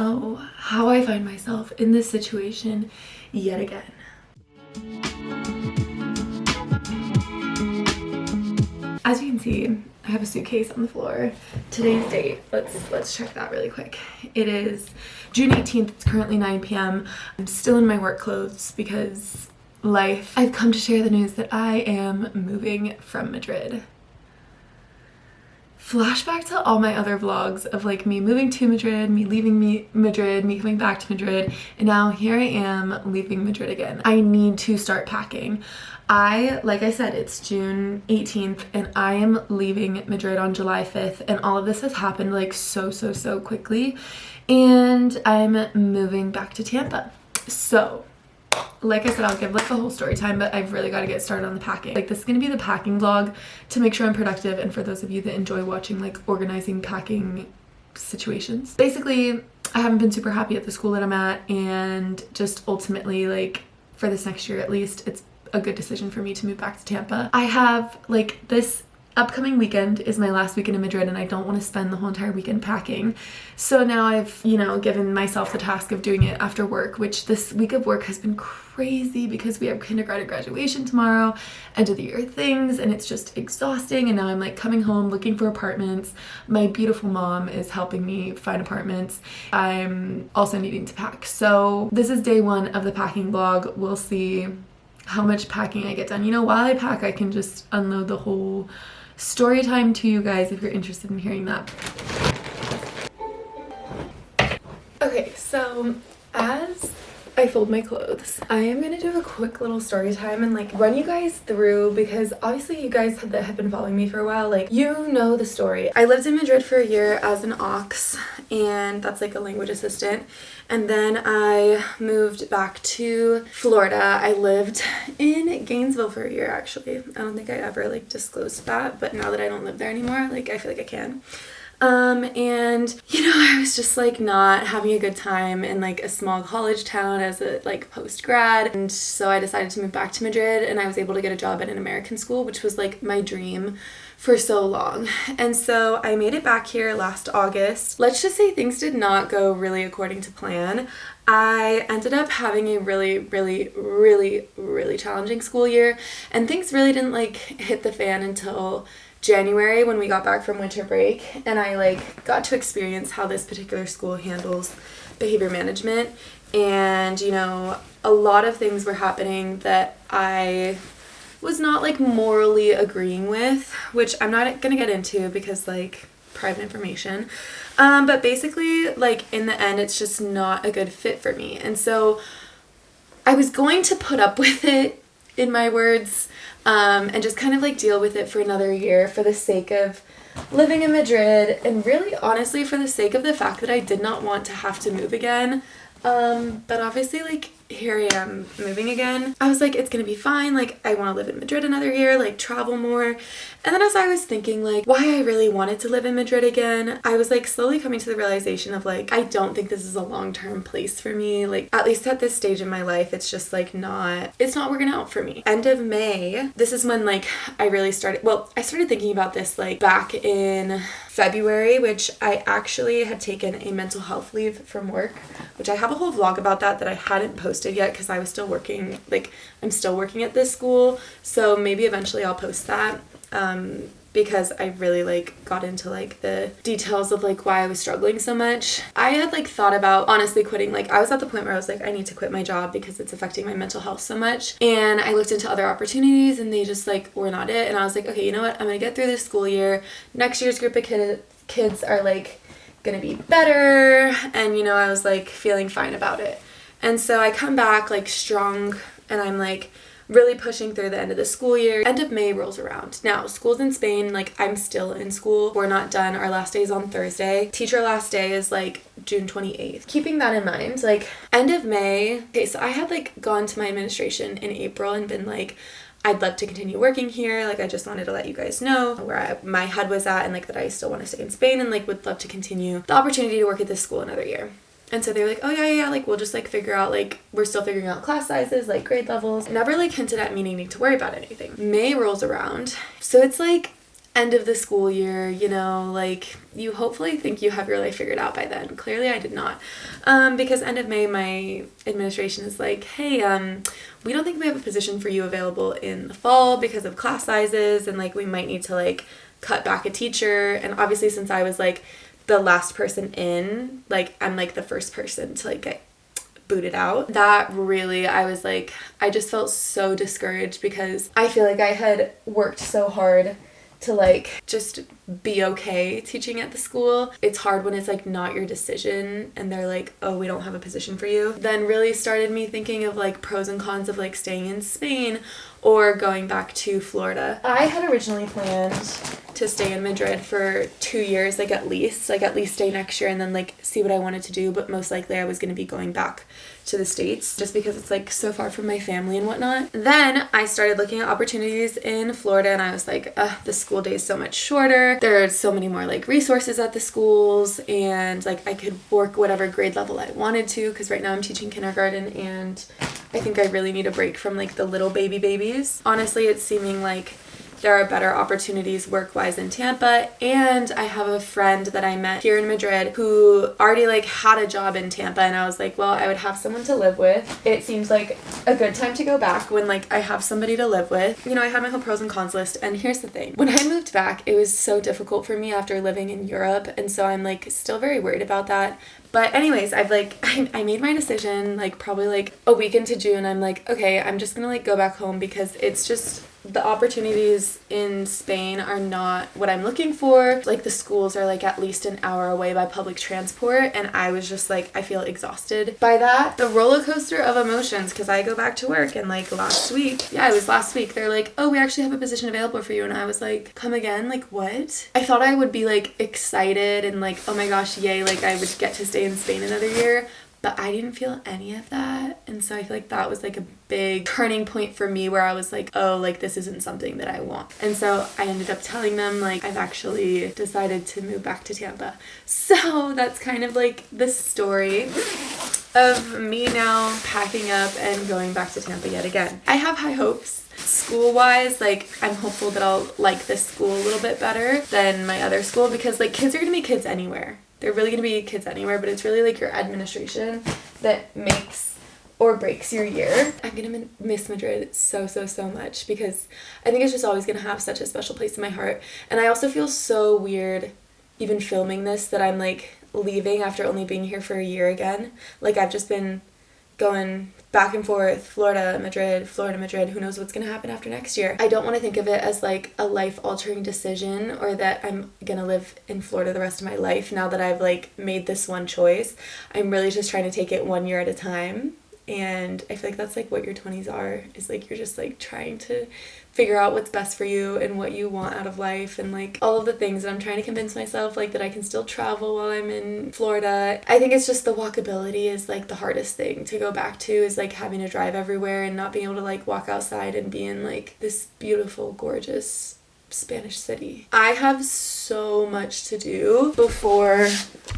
know how I find myself in this situation yet again. As you can see, I have a suitcase on the floor. Today's date, let's check that really quick. It is June 18th, it's currently 9 p.m. I'm still in my work clothes because life. I've come to share the news that I am moving from Madrid. Flashback to all my other vlogs of like me moving to Madrid, me leaving Madrid, me coming back to Madrid, and now here I am leaving Madrid again. I need to start packing. Like I said, it's June 18th and I am leaving Madrid on July 5th, and all of this has happened like so quickly, and I'm moving back to Tampa. So like I said, I'll give like the whole story time, but I've really got to get started on the packing. Like this is gonna be the packing vlog to make sure I'm productive, and for those of you that enjoy watching like organizing packing situations. Basically, I haven't been super happy at the school that I'm at, and just ultimately like for this next year at least, it's a good decision for me to move back to Tampa. I have like this upcoming weekend is my last weekend in Madrid, and I don't want to spend the whole entire weekend packing. So now I've, you know, given myself the task of doing it after work, which this week of work has been crazy because we have kindergarten graduation tomorrow, end of the year things, and it's just exhausting. And now I'm like coming home looking for apartments. My beautiful mom is helping me find apartments. I'm also needing to pack. So this is day one of the packing vlog. We'll see how much packing I get done. You know, while I pack, I can just unload the whole story time to you guys if you're interested in hearing that. Okay, so as I fold my clothes, I am gonna do a quick little story time and like run you guys through, because obviously you guys that have been following me for a while, like you know the story. I lived in Madrid for a year as an aux, and that's like a language assistant, and then I moved back to Florida. I lived in Gainesville for a year actually. I don't think I ever like disclosed that, but now that I don't live there anymore, like I feel like I can. And you know, I was just like not having a good time in like a small college town as a like post grad, and so I decided to move back to Madrid, and I was able to get a job at an American school, which was like my dream for so long. And so I made it back here last August. Let's just say things did not go really according to plan. I ended up having a really challenging school year, and things really didn't like hit the fan until January when we got back from winter break, and I like got to experience how this particular school handles behavior management. And you know, a lot of things were happening that I was not like morally agreeing with, which I'm not gonna get into because like private information, but basically like in the end it's just not a good fit for me. And so I was going to put up with it, in my words, and just kind of like deal with it for another year for the sake of living in Madrid, and really honestly for the sake of the fact that I did not want to have to move again. But obviously like here I am moving again. I was like, it's gonna be fine, like I want to live in Madrid another year, like travel more. And then as I was thinking like why I really wanted to live in Madrid again, I was like slowly coming to the realization of like I don't think this is a long-term place for me. Like at least at this stage in my life, it's just like it's not working out for me. End of May, this is when like I really started, well, I started thinking about this like back in February, which I actually had taken a mental health leave from work, which I have a whole vlog about that I hadn't posted yet because I was still working, like I'm still working at this school, so maybe eventually I'll post that, because I really like got into like the details of like why I was struggling so much. I had like thought about honestly quitting. Like I was at the point where I was like, I need to quit my job because it's affecting my mental health so much, and I looked into other opportunities and they just like were not it. And I was like, okay, you know what, I'm gonna get through this school year. Next year's group of kids are like gonna be better, and you know, I was like feeling fine about it. And so I come back like strong, and I'm like really pushing through the end of the school year. End of May rolls around. Now, school's in Spain, like I'm still in school. We're not done. Our last day is on Thursday. Teacher last day is like June 28th. Keeping that in mind, like end of May, okay, so I had like gone to my administration in April and been like, I'd love to continue working here. Like I just wanted to let you guys know where my head was at, and like that I still want to stay in Spain, and like would love to continue the opportunity to work at this school another year. And so they were like, oh yeah, like we'll just like figure out, like we're still figuring out class sizes, like grade levels. Never like hinted at me needing to worry about anything. May rolls around. So it's like end of the school year, you know, like you hopefully think you have your life figured out by then. Clearly I did not. Because end of May, my administration is like, hey, we don't think we have a position for you available in the fall because of class sizes, and like we might need to like cut back a teacher. And obviously since I was like the last person in, like I'm like the first person to like get booted out. That really, I was like, I just felt so discouraged because I feel like I had worked so hard to like just be okay teaching at the school. It's hard when it's like not your decision and they're like, oh, we don't have a position for you. Then really started me thinking of like pros and cons of like staying in Spain or going back to Florida. I had originally planned to stay in Madrid for 2 years, like at least stay next year and then like see what I wanted to do, but most likely I was going to be going back to the States just because it's like so far from my family and whatnot. Then I started looking at opportunities in Florida and I was like, the school day is so much shorter. There are so many more like resources at the schools and like I could work whatever grade level I wanted to, because right now I'm teaching kindergarten and I think I really need a break from like the little babies. Honestly, it's seeming like there are better opportunities work-wise in Tampa, and I have a friend that I met here in Madrid who already like had a job in Tampa, and I was like, well, I would have someone to live with. It seems like a good time to go back when like I have somebody to live with. You know, I had my whole pros and cons list, and here's the thing. When I moved back, it was so difficult for me after living in Europe, and so I'm like still very worried about that. But anyways, I've like, I made my decision like probably like a week into June. I'm like, okay, I'm just gonna like go back home because it's just, the opportunities in Spain are not what I'm looking for. Like the schools are like at least an hour away by public transport, and I was just like, I feel exhausted by that. The roller coaster of emotions, because I go back to work and like last week, they're like, oh, we actually have a position available for you, and I was like, come again? Like what? I thought I would be like excited and like, oh my gosh, yay, like I would get to stay in Spain another year. But I didn't feel any of that. And so I feel like that was like a big turning point for me where I was like, oh, like this isn't something that I want. And so I ended up telling them like I've actually decided to move back to Tampa. So that's kind of like the story of me now packing up and going back to Tampa yet again. I have high hopes. School-wise, like I'm hopeful that I'll like this school a little bit better than my other school, because like kids are gonna be kids anywhere. They're really going to be kids anywhere, but it's really like your administration that makes or breaks your year. I'm going to miss Madrid so much, because I think it's just always going to have such a special place in my heart. And I also feel so weird even filming this that I'm like leaving after only being here for a year again. Like I've just been going back and forth, Florida, Madrid, who knows what's going to happen after next year. I don't want to think of it as like a life-altering decision or that I'm going to live in Florida the rest of my life now that I've like made this one choice. I'm really just trying to take it 1 year at a time. And I feel like that's like what your 20s are, is like you're just like trying to figure out what's best for you and what you want out of life and like all of the things. And I'm trying to convince myself like that I can still travel while I'm in Florida. I think it's just the walkability is like the hardest thing to go back to, is like having to drive everywhere and not being able to like walk outside and be in like this beautiful, gorgeous Spanish city. I have so much to do before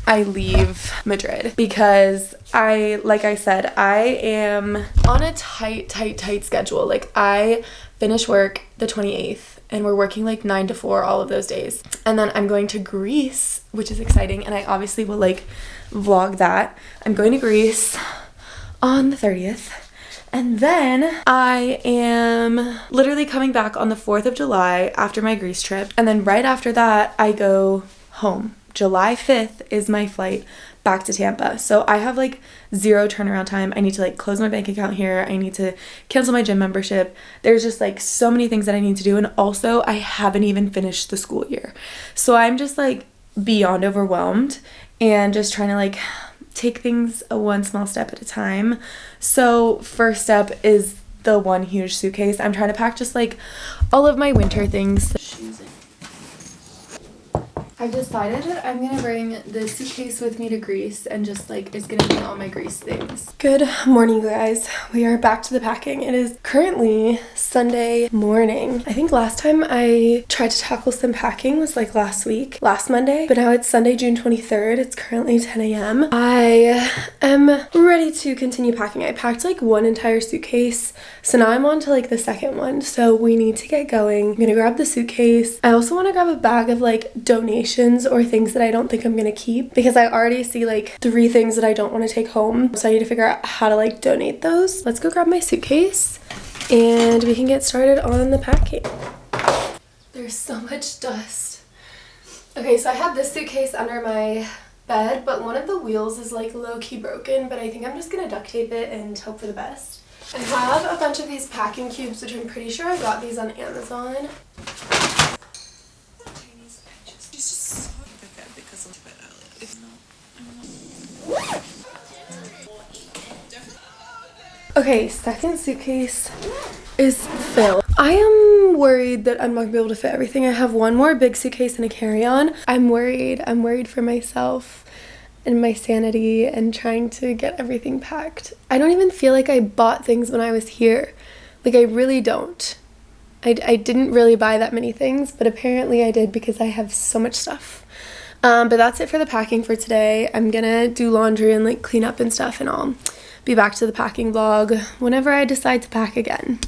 I leave Madrid, because like I said, I am on a tight schedule. Like I finish work the 28th and we're working like 9 to 4 all of those days. And then I'm going to Greece, which is exciting. And I obviously will like vlog that. I'm going to Greece on the 30th. And then I am literally coming back on the 4th of July after my Greece trip. And then right after that, I go home. July 5th is my flight back to Tampa. So I have like 0 turnaround time. I need to like close my bank account here. I need to cancel my gym membership. There's just like so many things that I need to do. And also I haven't even finished the school year. So I'm just like beyond overwhelmed and just trying to like take things one small step at a time. So first step is the one huge suitcase. I'm trying to pack just like all of my winter things. I've decided that I'm gonna bring the suitcase with me to Greece and just like it's gonna be all my Greece things. Good morning, guys. We are back to the packing. It is currently Sunday morning. I think last time I tried to tackle some packing was like last Monday, but now it's Sunday, June 23rd. It's currently 10 a.m. I am ready to continue packing. I packed like one entire suitcase, so now I'm on to like the second one. So we need to get going. I'm gonna grab the suitcase. I also want to grab a bag of like donations or things that I don't think I'm gonna keep, because I already see like 3 things that I don't want to take home, so I need to figure out how to like donate those. Let's go grab my suitcase and we can get started on the packing. There's so much dust. Okay, so I have this suitcase under my bed, but one of the wheels is like low-key broken, but I think I'm just gonna duct tape it and hope for the best. I have a bunch of these packing cubes, which I'm pretty sure I got these on Amazon. Okay, second suitcase is filled. I am worried that I'm not gonna be able to fit everything. I have one more big suitcase and a carry-on. I'm worried for myself and my sanity and trying to get everything packed. I don't even feel like I bought things when I was here. Like, I really don't. I didn't really buy that many things, but apparently I did because I have so much stuff. But that's it for the packing for today. I'm gonna do laundry and like clean up and stuff, and I'll be back to the packing vlog whenever I decide to pack again.